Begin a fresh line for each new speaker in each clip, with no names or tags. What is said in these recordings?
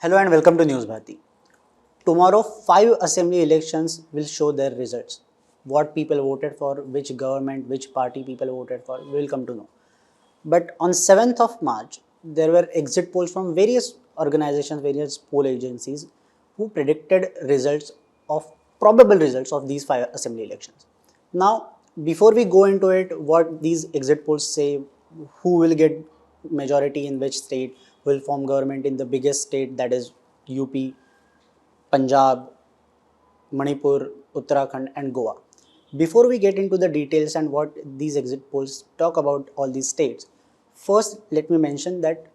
Hello and welcome to News Bharati. Tomorrow, 5 assembly elections will show their results. What people voted for, which government, which party people voted for, we will come to know. But on 7th of March, there were exit polls from various organizations, various poll agencies who predicted results of probable results of these 5 assembly elections. Now, before we go into it, what these exit polls say, who will get majority in which state, will form government in the biggest state, that is UP, Punjab, Manipur, Uttarakhand, and Goa. Before we get into the details and what these exit polls talk about all these states, first let me mention that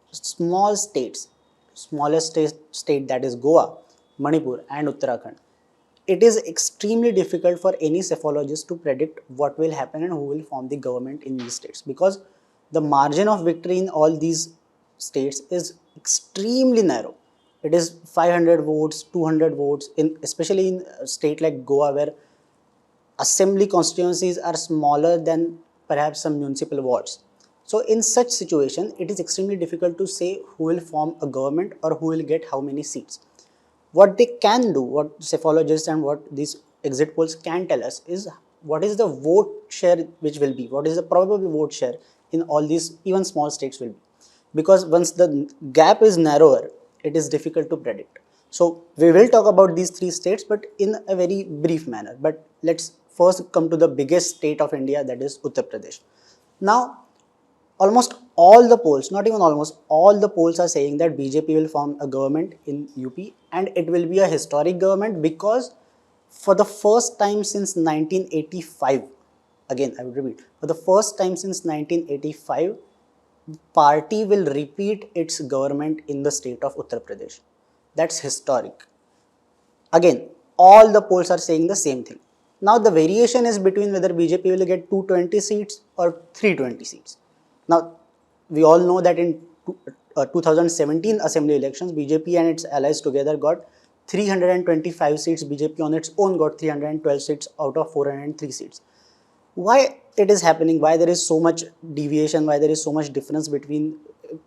small states, smallest state that is Goa, Manipur, and Uttarakhand, it is extremely difficult for any cephalogist to predict what will happen and who will form the government in these states, because the margin of victory in all these states is extremely narrow. It is 500 votes, 200 votes, in especially in a state like Goa, where assembly constituencies are smaller than perhaps some municipal wards. So in such situation, it is extremely difficult to say who will form a government or who will get how many seats. What they can do, what cephalogists and what these exit polls can tell us, is what is the vote share which will be, what is the probable vote share in all these even small states will be. Because once the gap is narrower, it is difficult to predict. So we will talk about these three states, but in a very brief manner. But let's first come to the biggest state of India, that is Uttar Pradesh. Now, almost all the polls, not even almost, all the polls are saying that BJP will form a government in UP, and it will be a historic government because for the first time since 1985, again I would repeat, for the first time since 1985, party will repeat its government in the state of Uttar Pradesh. That's historic. Again, all the polls are saying the same thing. Now the variation is between whether BJP will get 220 seats or 320 seats. Now, we all know that in 2017 assembly elections, BJP and its allies together got 325 seats. BJP on its own got 312 seats out of 403 seats. Why it is happening? Why there is so much deviation? Why there is so much difference between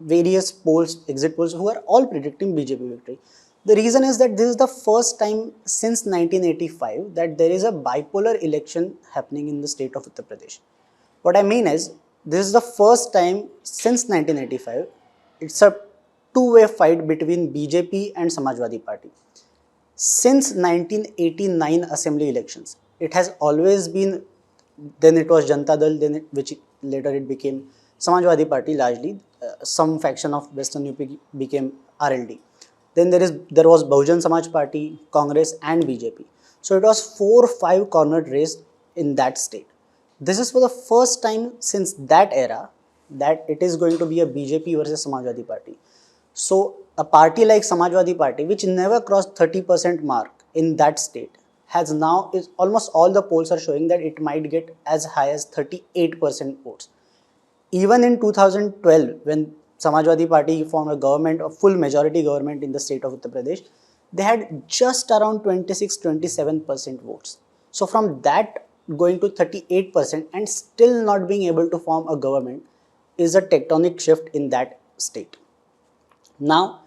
various polls, exit polls, who are all predicting BJP victory? The reason is that this is the first time since 1985 that there is a bipolar election happening in the state of Uttar Pradesh. What I mean is, this is the first time since 1985, it's a two-way fight between BJP and Samajwadi Party. Since 1989 assembly elections, it has always been, then it was Janata Dal, which later it became Samajwadi Party largely, some faction of Western UP became RLD. Then there was Bahujan Samaj Party, Congress and BJP. So it was 4-5 cornered race in that state. This is for the first time since that era that it is going to be a BJP versus Samajwadi Party. So a party like Samajwadi Party, which never crossed 30% mark in that state, has now, is almost all the polls are showing that it might get as high as 38% votes. Even in 2012, when Samajwadi Party formed a government, a full majority government in the state of Uttar Pradesh, they had just around 26-27% votes. So from that going to 38% and still not being able to form a government is a tectonic shift in that state. Now,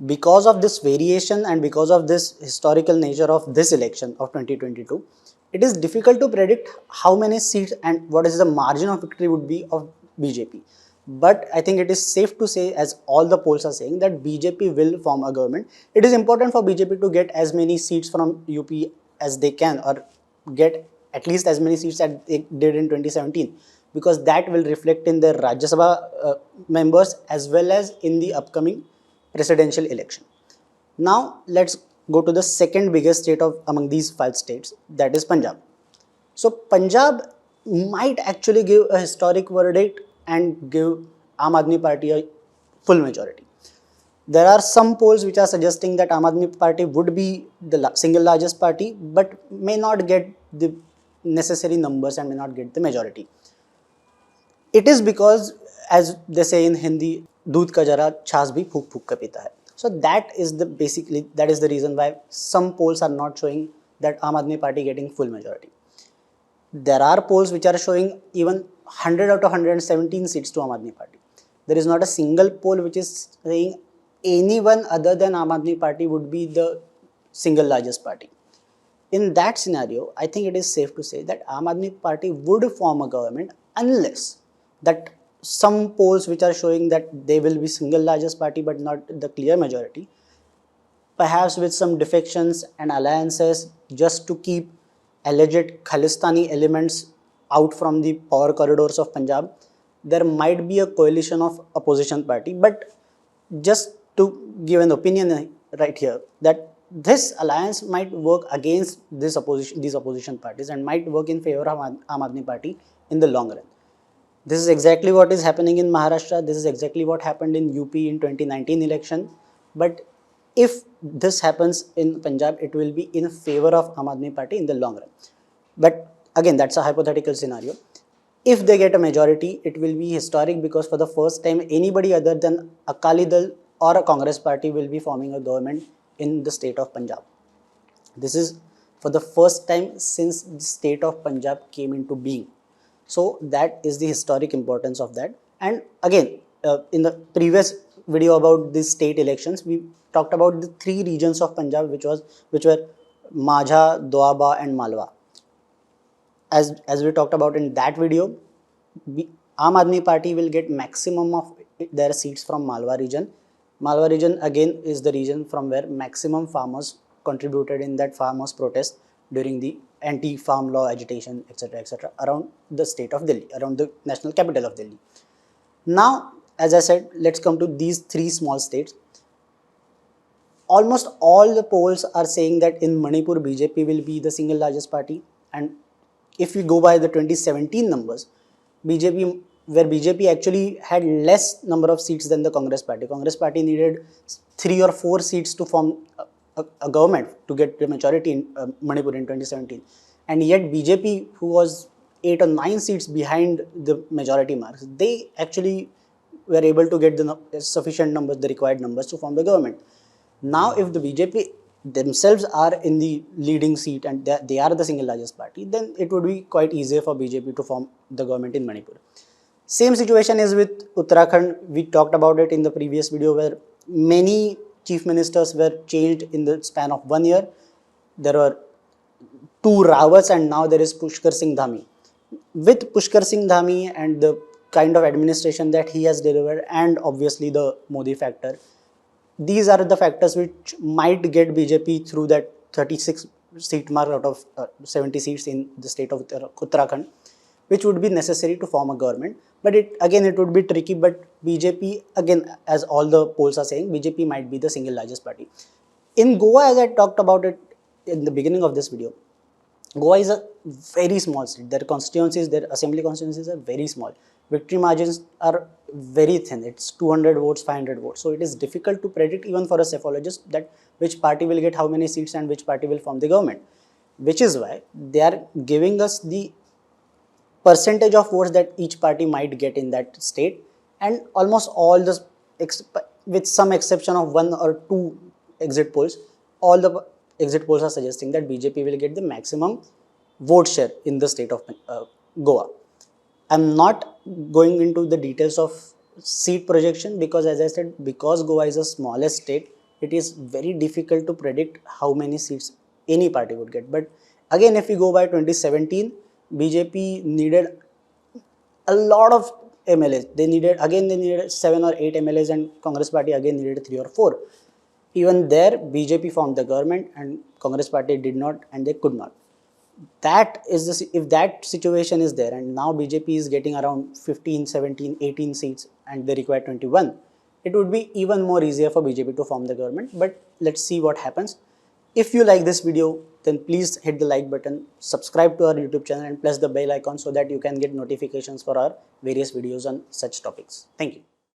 because of this variation and because of this historical nature of this election of 2022, it is difficult to predict how many seats and what is the margin of victory would be of BJP. But I think it is safe to say, as all the polls are saying, that BJP will form a government. It is important for BJP to get as many seats from UP as they can, or get at least as many seats as they did in 2017, because that will reflect in their Rajya Sabha members as well as in the upcoming presidential election. Now let's go to the second biggest state of among these 5 states, that is Punjab. So Punjab might actually give a historic verdict and give Aam Aadmi Party a full majority. There are some polls which are suggesting that Aam Aadmi Party would be the single largest party, but may not get the necessary numbers and may not get the majority. It is because, as they say in Hindi, दूध का जरा छाछ भी फूक फूक कर पीता है. So that is the reason why some polls are not showing that Aam Aadmi Party getting full majority. There are polls which are showing even 100 out of 117 seats to Aam Aadmi Party. There is not a single poll which is saying anyone other than Aam Aadmi Party would be the single largest party. In that scenario, I think it is safe to say that Aam Aadmi Party would form a government unless that some polls which are showing that they will be single largest party but not the clear majority, perhaps with some defections and alliances just to keep alleged Khalistani elements out from the power corridors of Punjab, there might be a coalition of opposition party. But just to give an opinion right here, that this alliance might work against these opposition parties and might work in favor of Aam Aadmi Party in the long run. This is exactly what is happening in Maharashtra. This is exactly what happened in UP in 2019 election. But if this happens in Punjab, it will be in favor of Aam Aadmi Party in the long run. But again, that's a hypothetical scenario. If they get a majority, it will be historic because for the first time, anybody other than Akali Dal or a Congress party will be forming a government in the state of Punjab. This is for the first time since the state of Punjab came into being. So that is the historic importance of that. And again, in the previous video about the state elections, we talked about the three regions of Punjab, which were Majha, Doaba, and Malwa. As we talked about in that video, Aam Aadmi Party will get maximum of their seats from Malwa region. Malwa region again is the region from where maximum farmers contributed in that farmers protest during the anti-farm law agitation, etc., around the state of Delhi, around the national capital of Delhi. Now, as I said, let's come to these three small states. Almost all the polls are saying that in Manipur, BJP will be the single largest party. And if we go by the 2017 numbers, where BJP actually had less number of seats than the Congress party. Congress party needed 3 or 4 seats to form a government to get the majority in Manipur in 2017. And yet BJP, who was 8 or 9 seats behind the majority marks, they actually were able to get the sufficient numbers, the required numbers to form the government. Now, if the BJP themselves are in the leading seat and they are the single largest party, then it would be quite easier for BJP to form the government in Manipur. Same situation is with Uttarakhand. We talked about it in the previous video where many chief ministers were changed in the span of 1 year. There were 2 Rawats and now there is Pushkar Singh Dhami. With Pushkar Singh Dhami and the kind of administration that he has delivered and obviously the Modi factor, these are the factors which might get BJP through that 36 seat mark out of 70 seats in the state of Uttarakhand, which would be necessary to form a government. But it would be tricky. But BJP, again, as all the polls are saying, BJP might be the single largest party. In Goa, as I talked about it in the beginning of this video, Goa is a very small state. Their constituencies, their assembly constituencies are very small. Victory margins are very thin. It's 200 votes, 500 votes. So it is difficult to predict even for a cephalogist that which party will get how many seats and which party will form the government. Which is why they are giving us the percentage of votes that each party might get in that state, and almost all the, with some exception of 1 or 2 exit polls, all the exit polls are suggesting that BJP will get the maximum vote share in the state of Goa. I'm not going into the details of seat projection because, as I said, because Goa is a smallest state, it is very difficult to predict how many seats any party would get. But again, if we go by 2017, BJP needed a lot of MLAs. They needed 7 or 8 MLAs, and Congress party again needed 3 or 4. Even there, BJP formed the government and Congress party did not, and they could not. That is if that situation is there, and now BJP is getting around 15, 17, 18 seats and they require 21, it would be even more easier for BJP to form the government. But let's see what happens. If you like this video, then please hit the like button, subscribe to our YouTube channel and press the bell icon so that you can get notifications for our various videos on such topics. Thank you.